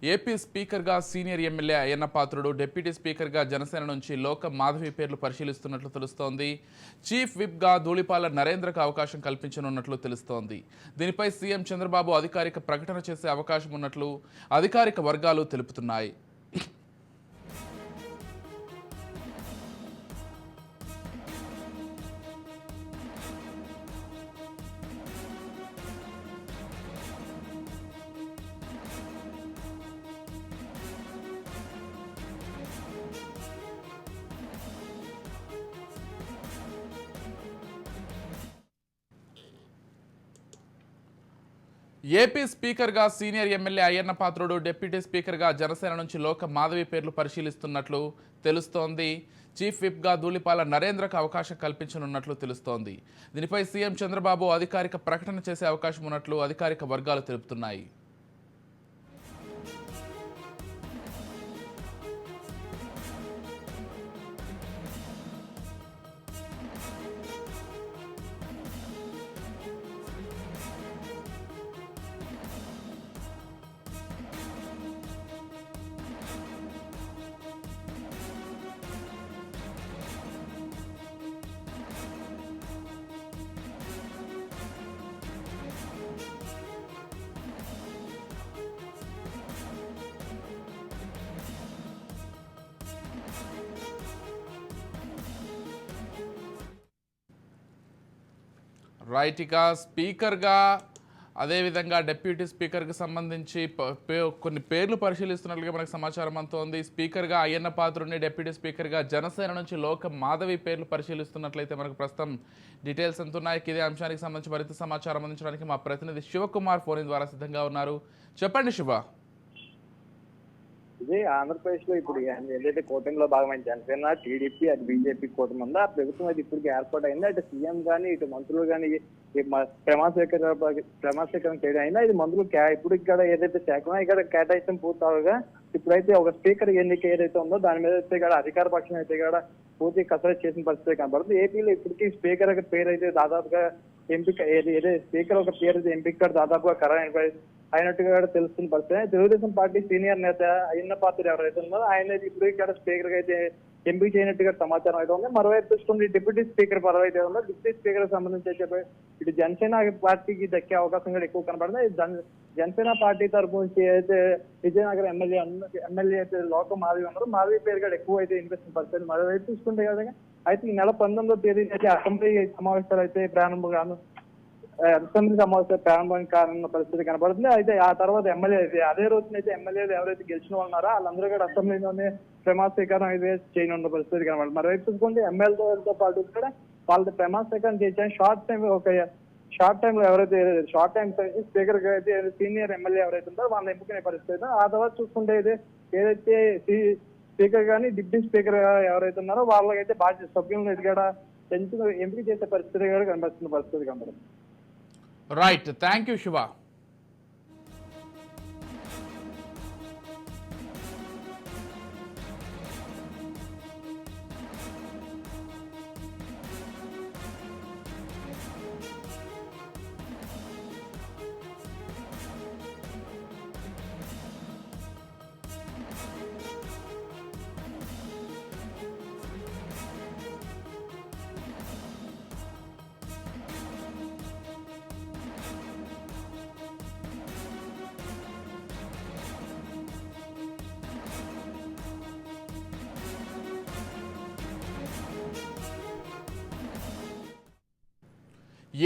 AP స్పీకర్గా senior MLA Ayyanna Patrudu, deputy స్పీకర్గా జనసేన నుంచి లోక మాధవి పేర్లు పరిశీలిస్తున్నట్లు తెలుస్తోంది. చీఫ్ విప్గా ధూళిపాల నరేంద్రకు అవకాశం కల్పించనున్నట్లు తెలుస్తోంది. దీనిపై సీఎం చంద్రబాబు అధికారిక ప్రకటన చేసే అవకాశం ఉన్నట్లు అధికారిక వర్గాలు తెలుపుతున్నాయి. ఏపీ స్పీకర్గా senior MLA Ayyanna Patrudu, deputy స్పీకర్గా జనసేన నుంచి లోక మాధవి పేర్లు పరిశీలిస్తున్నట్లు తెలుస్తోంది. చీఫ్ విప్గా ధూళిపాల నరేంద్రకు అవకాశం కల్పించనున్నట్లు తెలుస్తోంది. దీనిపై సీఎం చంద్రబాబు అధికారిక ప్రకటన చేసే అవకాశం ఉన్నట్లు అధికారిక వర్గాలు తెలుపుతున్నాయి. రైట్, ఇక స్పీకర్గా అదేవిధంగా డిప్యూటీ స్పీకర్కి సంబంధించి కొన్ని పేర్లు పరిశీలిస్తున్నట్లుగా మనకు సమాచారం అందుతోంది. స్పీకర్గా అయ్యన్న పాత్రుడిని, డిప్యూటీ స్పీకర్గా జనసేన నుంచి లోక మాధవి పేర్లు పరిశీలిస్తున్నట్లయితే మనకు ప్రస్తుతం డీటెయిల్స్ అందుతున్నాయి. ఇదే అంశానికి సంబంధించి మరింత సమాచారం అందించడానికి మా ప్రతినిధి శివకుమార్ ఫోన్ ద్వారా సిద్ధంగా ఉన్నారు. చెప్పండి శివ. ఇది ఆంధ్రప్రదేశ్ లో ఇప్పుడు ఏదైతే కూటమిలో భాగమైన జనసేన, టీడీపీ, అది బీజేపీ కూటమి ఉందో ఆ ప్రభుత్వం అయితే ఇప్పటికి ఏర్పాటు అయింది. అటు సీఎం కానీ ఇటు మంత్రులు కానీ ప్రమాణ స్వీకారం చేయడం అయినా ఇది మంత్రులు ఇప్పుడు ఇక్కడ ఏదైతే శాఖ ఇక్కడ కేటాయించడం పూర్తవగా ఇప్పుడైతే ఒక స్పీకర్ ఎన్నిక ఏదైతే ఉందో దాని మీద అయితే ఇక్కడ అధికార పక్షం అయితే ఇక్కడ పూర్తి కసరత్తు చేసిన పరిస్థితి కనబడుతుంది. ఏపీలో ఇప్పటికీ స్పీకర్ పేరు అయితే దాదాపుగా ఎంపిక ఏదైతే స్పీకర్ ఒక పేరు అయితే ఎంపిక దాదాపుగా ఖరారు అయినట్టుగా తెలుస్తున్న పరిస్థితి. తెలుగుదేశం పార్టీ సీనియర్ నేత అయ్యన్న పాత్రుడు ఎవరైతే ఉన్నారో ఆయన ఇప్పుడు ఇక్కడ స్పీకర్ గా అయితే ఎంపిక చేయనట్టుగా సమాచారం అయితే ఉంది. మరోవైపు చూసుకుంటే డిప్యూటీ స్పీకర్ పదవి అయితే ఉందో డిప్యూటీ స్పీకర్ సంబంధించి అయితే ఇటు జనసేన పార్టీకి దక్కే అవకాశం కూడా ఎక్కువ కనబడుతుంది. జనసేన పార్టీ తరపు నుంచి అయితే విజయనగరం ఎమ్మెల్యే అయితే లోక మాధవి ఉన్నారు. మాధవి పేరు కూడా ఎక్కువ అయితే వినిపిస్తున్న పరిస్థితి. మరోవైపు చూసుకుంటే కదా అయితే ఈ నెల 19వ తేదీన అయితే అసెంబ్లీ సమావేశాలు అయితే అసెంబ్లీ సమావేశాలు ప్రారంభం కానున్న పరిస్థితి కనబడుతుంది. అయితే ఆ తర్వాత ఎమ్మెల్యే అయితే అదే రోజునైతే ఎమ్మెల్యేలు ఎవరైతే గెలిచిన వాళ్ళు ఉన్నారో వాళ్ళందరూ కూడా అసెంబ్లీలోనే ప్రమాణ స్వీకారం అయితే చేయనున్న పరిస్థితి కనబడుతుంది. మరోవైపు చూసుకుంటే ఎమ్మెల్యేలతో పాటు కూడా వాళ్ళ ప్రమాణ స్వీకారం చేయించాలని షార్ట్ టైం లో ఎవరైతే షార్ట్ టైం స్పీకర్ గా అయితే సీనియర్ ఎమ్మెల్యే ఎవరైతే ఉంటారో వాళ్ళని ఎంపుకునే పరిస్థితి. ఆ తర్వాత చూసుకుంటే ఏదైతే స్పీకర్ కానీ డిప్యూటీ స్పీకర్ ఎవరైతే ఉన్నారో వాళ్ళకైతే బాధ్యత సభ్యులను కూడా ఎంపిక చేసే పరిస్థితి కూడా కనబడుతున్న పరిస్థితి కనబడుతుంది. Right, thank you Shiva.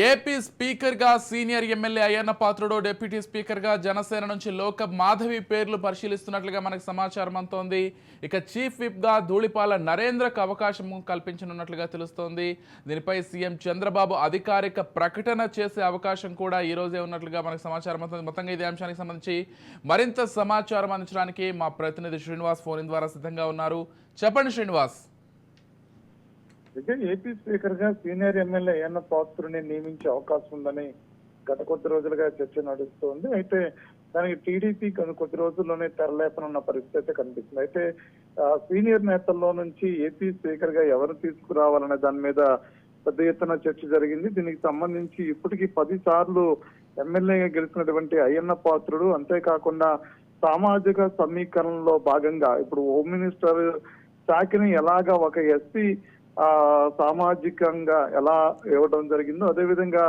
AP స్పీకర్గా senior MLA Ayyanna Patrudu, deputy స్పీకర్గా జనసేన నుంచి లోక మాధవి పేర్లు పరిశీలిస్తున్నట్లుగా మనకు సమాచారం అందుతోంది. ఇక చీఫ్ విప్గా ధూళిపాల నరేంద్రకు అవకాశం కల్పించనున్నట్లుగా తెలుస్తోంది. దీనిపై సీఎం చంద్రబాబు అధికారిక ప్రకటన చేసే అవకాశం కూడా ఈ రోజే ఉన్నట్లుగా మనకు సమాచారం అందుతుంది. మొత్తంగా ఇదే అంశానికి సంబంధించి మరింత సమాచారం అందించడానికి మా ప్రతినిధి శ్రీనివాస్ ఫోన్ ద్వారా సిద్ధంగా ఉన్నారు. చెప్పండి శ్రీనివాస్. ఏపీ స్పీకర్ గా సీనియర్ ఎమ్మెల్యే అయ్యన్న పాత్రుడిని నియమించే అవకాశం ఉందని గత కొద్ది రోజులుగా చర్చ నడుస్తోంది. అయితే దానికి టీడీపీ కొద్ది రోజుల్లోనే తెరలేపనున్న పరిస్థితి కనిపిస్తుంది. అయితే సీనియర్ నేతల్లో నుంచి ఏపీ స్పీకర్ గా ఎవరు తీసుకురావాలనే దాని మీద పెద్ద ఎత్తున చర్చ జరిగింది. దీనికి సంబంధించి ఇప్పటికీ 10 సార్లు ఎమ్మెల్యేగా గెలిచినటువంటి అయ్యన్న పాత్రుడు, అంతేకాకుండా సామాజిక సమీకరణలో భాగంగా ఇప్పుడు హోమ్ మినిస్టర్ శాఖని ఎలాగా ఒక ఎస్పీ సామాజికంగా ఎలా ఇవ్వడం జరిగిందో, అదేవిధంగా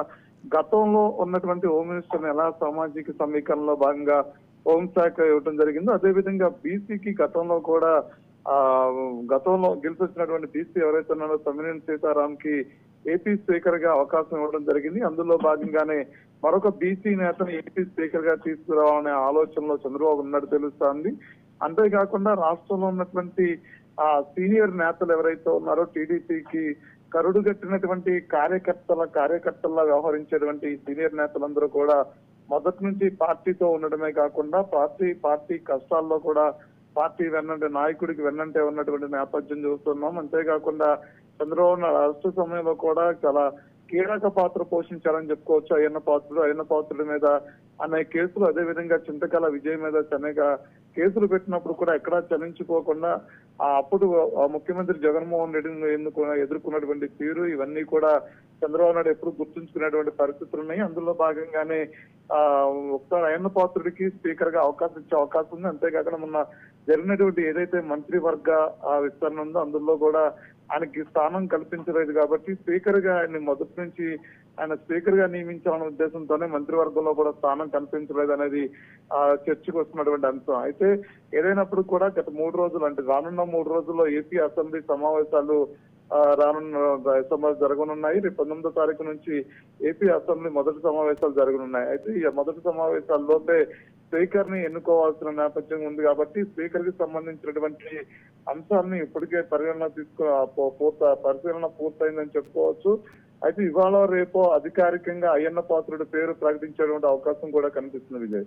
గతంలో ఉన్నటువంటి హోమ్ మినిస్టర్ ఎలా సామాజిక సమీకరణలో భాగంగా హోంశాఖ ఇవ్వడం జరిగిందో, అదేవిధంగా బీసీకి గతంలో కూడా గతంలో గెలిచొచ్చినటువంటి బీసీ ఎవరైతే ఉన్నారో తమ్మినేని సీతారాం కి ఏపీ స్పీకర్ గా అవకాశం ఇవ్వడం జరిగింది. అందులో భాగంగానే మరొక బీసీ నేతను ఏపీ స్పీకర్ గా తీసుకురావాలనే ఆలోచనలో చంద్రబాబు ఉన్నట్టు తెలుస్తోంది. అంతేకాకుండా రాష్ట్రంలో ఉన్నటువంటి సీనియర్ నేతలు ఎవరైతే ఉన్నారో టీడీపీకి కరుడు కట్టినటువంటి కార్యకర్తల్లా వ్యవహరించేటువంటి సీనియర్ నేతలందరూ కూడా మొదటి నుంచి పార్టీతో ఉండడమే కాకుండా పార్టీ కష్టాల్లో కూడా పార్టీ వెన్నంటే నాయకుడికి వెన్నంటే ఉన్నటువంటి నేపథ్యం చూస్తున్నాం. అంతేకాకుండా చంద్రబాబు అరెస్టు సమయంలో కూడా చాలా కీలక పాత్ర పోషించారని చెప్పుకోవచ్చు. అయ్యన్న పాత్రుడి మీద అనేక కేసులు, అదేవిధంగా చింతకాల విజయ్ మీద అనేక కేసులు పెట్టినప్పుడు కూడా ఎక్కడా చలించుకోకుండా అప్పుడు ముఖ్యమంత్రి జగన్మోహన్ రెడ్డిని ఎదుర్కొన్నటువంటి తీరు, ఇవన్నీ కూడా చంద్రబాబు నాయుడు ఎప్పుడు గుర్తుంచుకునేటువంటి పరిస్థితులు ఉన్నాయి. అందులో భాగంగానే ఒకసారి అయ్యన్న పాత్రుడికి స్పీకర్ గా అవకాశం ఇచ్చే అవకాశం ఉంది. అంతేకాకుండా మొన్న జరిగినటువంటి ఏదైతే మంత్రివర్గ విస్తరణ ఉందో అందులో కూడా ఆయనకి స్థానం కల్పించలేదు కాబట్టి స్పీకర్ గా ఆయన మొదటి నుంచి ఆయన స్పీకర్ గా నియమించాలన్న ఉద్దేశంతోనే మంత్రివర్గంలో కూడా స్థానం కల్పించలేదు అనేది చర్చకు వస్తున్నటువంటి అంశం. అయితే ఏదైనప్పుడు కూడా గత 3 రోజులు అంటే రానున్న 3 రోజుల్లో ఏపీ అసెంబ్లీ సమావేశాలు జరగనున్నాయి. రేపు 19వ తారీఖు నుంచి ఏపీ అసెంబ్లీ మొదటి సమావేశాలు జరగనున్నాయి. అయితే ఈ మొదటి సమావేశాల్లోపే స్పీకర్ ని ఎన్నుకోవాల్సిన నేపథ్యం ఉంది కాబట్టి స్పీకర్ కి సంబంధించినటువంటి అంశాన్ని ఇప్పటికే పరిశీలన పూర్తయిందని చెప్పుకోవచ్చు. అయితే ఇవాళ రేపో అధికారికంగా అయ్యన్న పాత్రుడి పేరు ప్రకటించేటువంటి అవకాశం కూడా కనిపిస్తుంది. Vijay,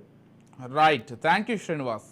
right, thank you Srinivas.